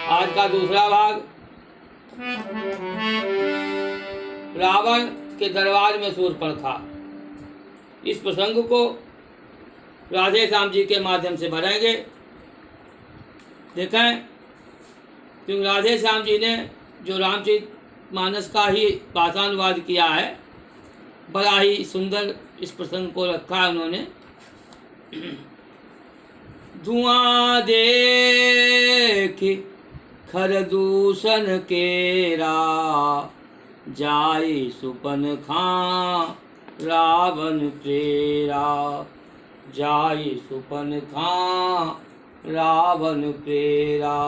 आज का दूसरा भाग, रावण के दरबार में शूर्पणखा। इस प्रसंग को राधे श्याम जी के माध्यम से बढ़ाएंगे। देखें, क्योंकि राधे श्याम जी ने जो रामचरित मानस का ही भाषानुवाद किया है, बड़ा ही सुंदर इस प्रसंग को रखा है उन्होंने। धुआं देख खरदूषण केरा, जाई शूर्पणखा रावण प्रेरा। जाई शूर्पणखा रावण प्रेरा।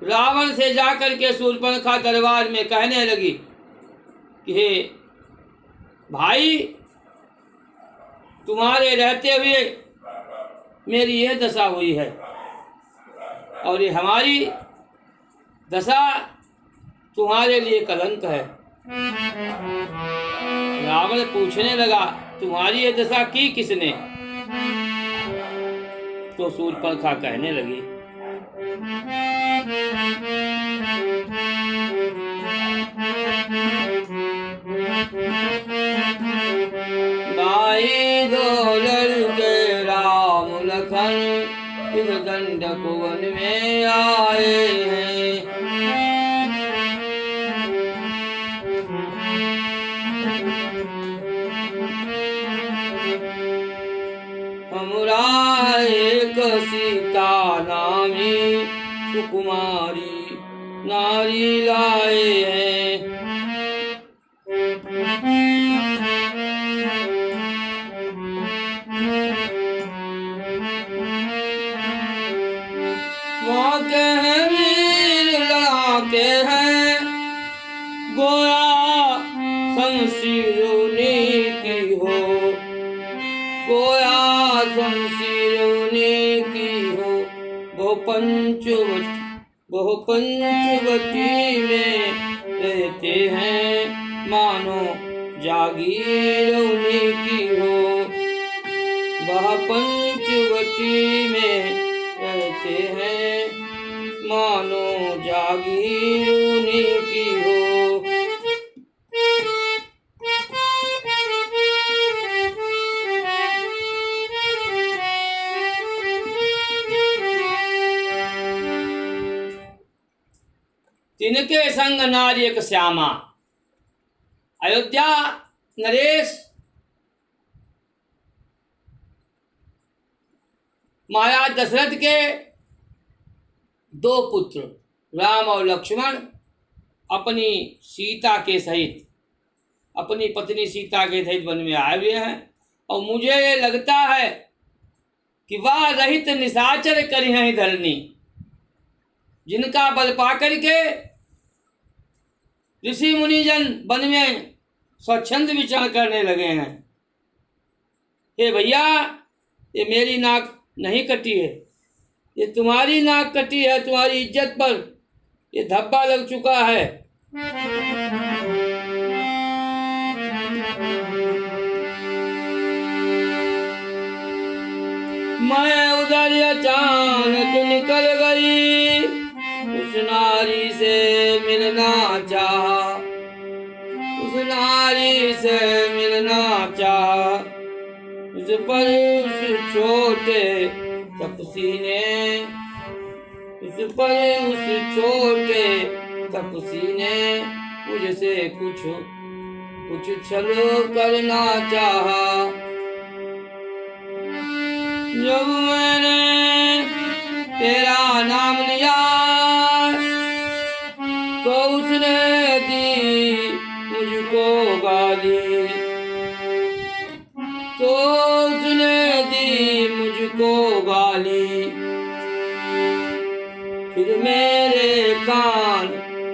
रावण से जाकर के शूर्पणखा दरबार में कहने लगी कि हे भाई, तुम्हारे रहते हुए मेरी यह दशा हुई है और ये हमारी दशा तुम्हारे लिए कलंक है। रावण पूछने लगा, तुम्हारी ये दशा की किसने? तो शूर्पणखा कहने लगी, भाई दो लड़के राम लखन इस दंडक वन में आए हैं। हमरा एक सीता नामी सुकुमारी नारी लाए हैं। वहाँ के हैं वीर लड़ाके हैं, गोया शमशीरों की हो, गोया शमशीरों की हो। वो पंचवटी में रहते हैं, मानो जागीरों की हो। वह पंचवटी में रहते हैं, मानो जागीरों की हो। तिनके संग नारी एक श्यामा। अयोध्या नरेश महाराज दशरथ के दो पुत्र राम और लक्ष्मण अपनी सीता के सहित, अपनी पत्नी सीता के सहित वन में आए हुए हैं। और मुझे ये लगता है कि वह रहित निशाचर करी हैं धरनी, जिनका बल पाकर के ऋषि मुनिजन वन में स्वच्छंद विचरण करने लगे हैं। हे भैया, ये मेरी नाक नहीं कटी है, ये तुम्हारी नाक कटी है। तुम्हारी इज्जत पर ये धब्बा लग चुका है। मैं उधर अचानक निकल गई, उस नारी से मिलना चाहा, उस नारी से मिलना चाहा। उस पर उस छोटे तपसी ने, उस पर उस छोटे तपसी ने मुझसे कुछ छल करना चाहा। जब मैंने तेरा नाम लिया तो उसने दी मुझको गाली, तो उसने दी मुझको गाली। फिर मेरे कान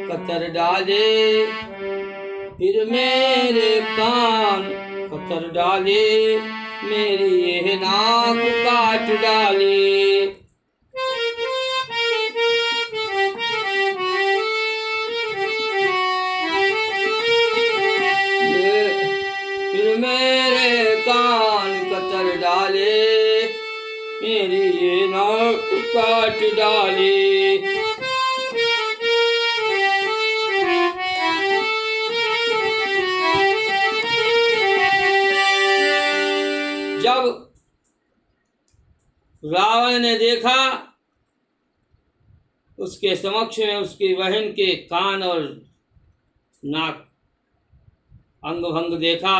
कतर डाले, फिर मेरे कान कतर डाले, मेरी ये नाक काट डाली। मेरे कान कतर डाले, मेरी ये नाक काट डाले। जब रावण ने देखा उसके समक्ष में उसकी बहन के कान और नाक अंग भंग देखा,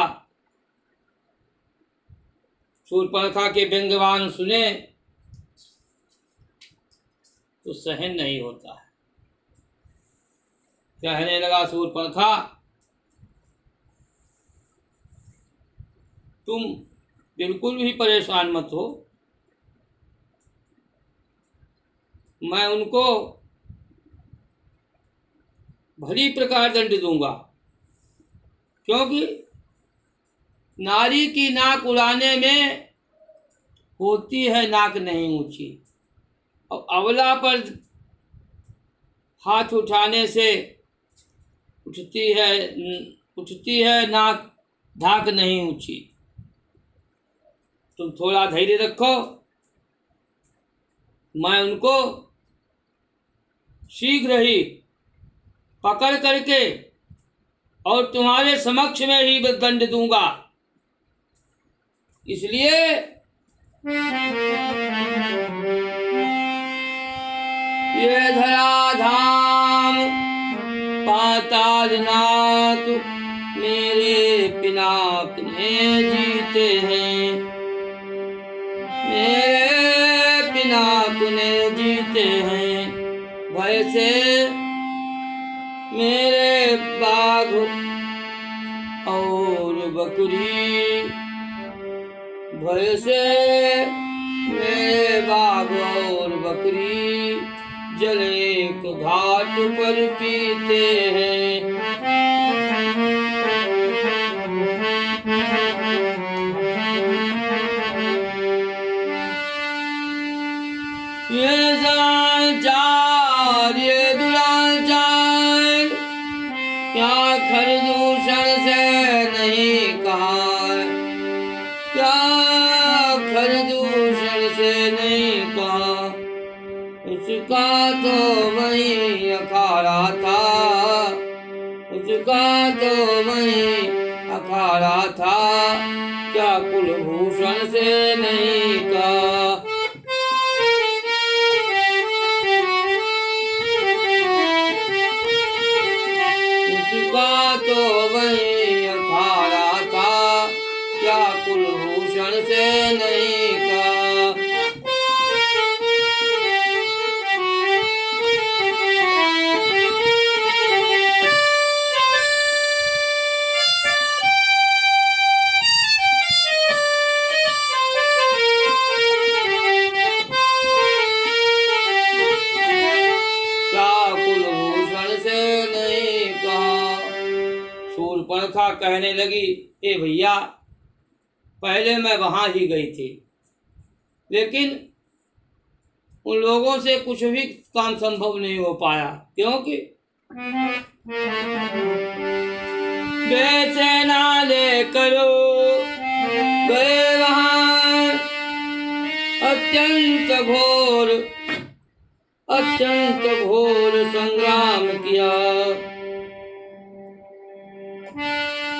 शूर्पणखा के व्यंग्यवान सुने तो सहन नहीं होता है। कहने लगा, शूर्पणखा तुम बिल्कुल भी परेशान मत हो, मैं उनको भली प्रकार दंड दूंगा, क्योंकि नारी की नाक उड़ाने में होती है नाक नहीं ऊंची, और अबला पर हाथ उठाने से उठती है नाक धाक नहीं ऊंची। तुम थोड़ा धैर्य रखो, मैं उनको शीघ्र ही पकड़ करके और तुम्हारे समक्ष में ही दंड दूंगा। इसलिए ये धराधाम पातालनाथ मेरे पिनाक ने जीते हैं, मेरे पिनाक ने जीते हैं। भय से मेरे बाघ और बकरी, भय से मेरे बाघ और बकरी जल एक घाट पर पीते हैं। ये दुराचार क्या खरदूषण से नहीं कहा, क्या खरदूषण से नहीं कहा। उसका तो वही अखाड़ा था, उसका तो वही अखाड़ा था, क्या कुलभूषण से नहीं कहा। उसका तो वही अखाड़ा था, क्या कुलभूषण से नहीं कहा। शूर्पणखा कहने लगी, ए भैया पहले मैं वहां ही गई थी, लेकिन उन लोगों से कुछ भी काम संभव नहीं हो पाया, क्योंकि बेचैना लेकर गए वहां, अत्यंत घोर संग्राम किया,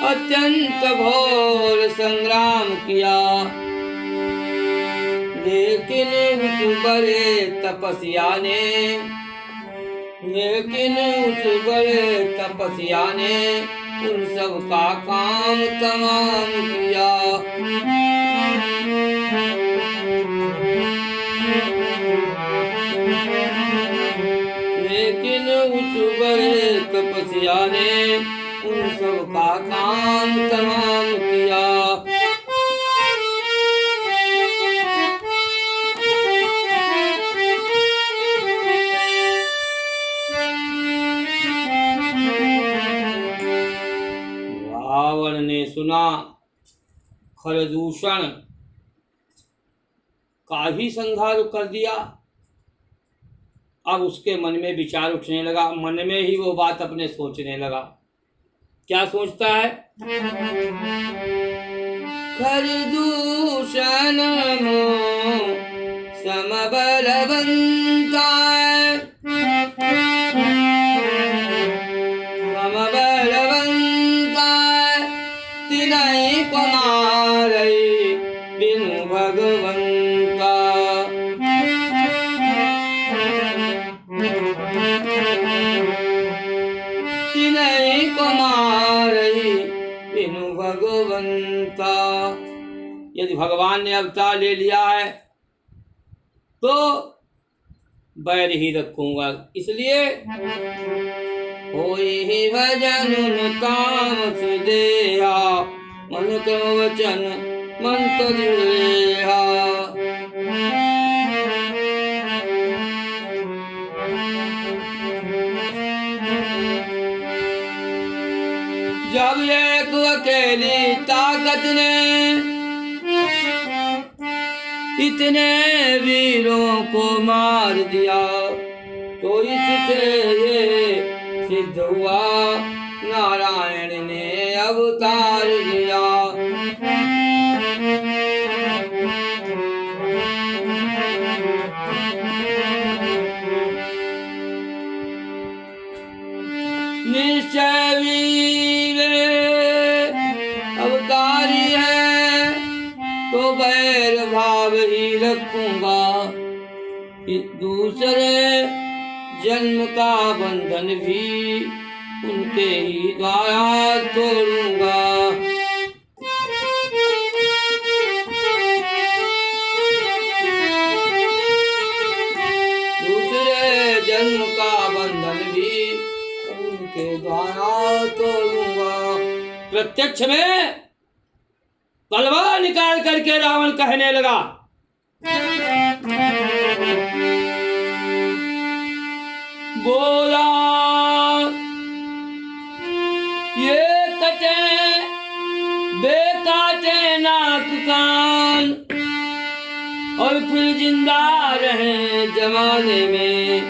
अत्यंत घोर संग्राम किया। लेकिन उस बड़े तपस्या ने, लेकिन उस बड़े तपस्या ने उन सब का काम तमाम किया। लेकिन उस बड़े तपस्या ने उन सब का काम तमाम किया। रावण ने सुना खरदूषण का भी संहार कर दिया। अब उसके मन में विचार उठने लगा, मन में ही वो बात अपने सोचने लगा। क्या सोचता है? खरदूषण मम बलवंता मम बलवंता तिनहि को मारै बिनु भगवंता तिनहि को मारै बिनु भगवंता। यदि भगवान ने अवतार ले लिया है तो बैर ही रखूंगा। इसलिए होई ही भजन तामस देहा मन क्रम वचन मंत्र देहा। जब एक अकेली ताकत ने इतने वीरों को मार दिया तो इससे ये सिद्ध हुआ नारायण ने अवतार लिया। निश्चय वीर अवतारी है तो बैर भाव ही रखूंगा। दूसरे जन्म का बंधन भी उनके ही द्वारा तोड़ूंगा। दूसरे जन्म का बंधन भी उनके द्वारा तोड़ूंगा। प्रत्यक्ष में तलवार निकाल करके रावण कहने लगा, बोला ये कटे बेकाटे नाक कान और फिर जिंदा रहे जमाने में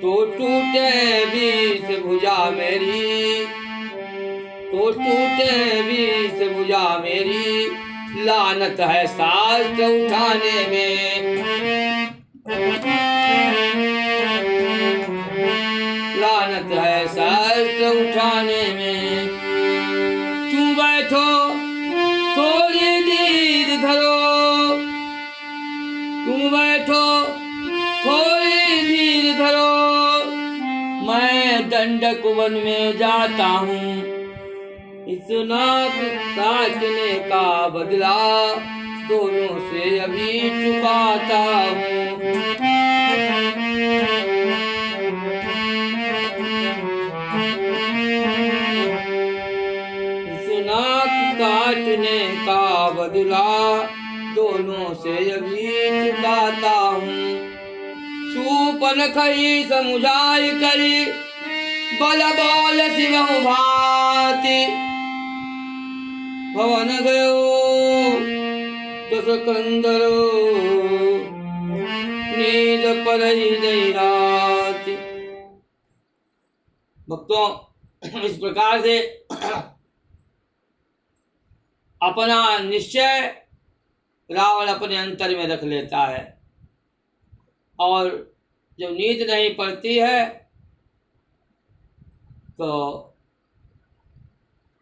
तो टूटे बीस भुजा मेरी, तो टूटे बीस भुजा मेरी, लानत है सास उठाने में, लानत है सास उठाने में। तुम बैठो थोड़ी देर धरो, तुम बैठो थोड़ी देर धरो, मैं दंडक वन में जाता हूँ, इस नाक काटने का बदला दोनों से अभी चुकाता हूँ। इस नाक काटने का बदला दोनों से अभी चुकाता हूँ। सूपन खरी समुझाई करी बल बल शिव भाति, भवन गयो दस कंदरो नींद पर ही रात। भक्तों, इस प्रकार से अपना निश्चय रावण अपने अंतर में रख लेता है और जब नींद नहीं पड़ती है तो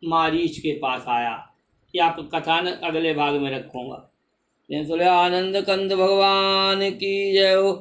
मारीच के पास आया। ये आप कथानक अगले भाग में रखूंगा। आनंद कंद भगवान की जय हो।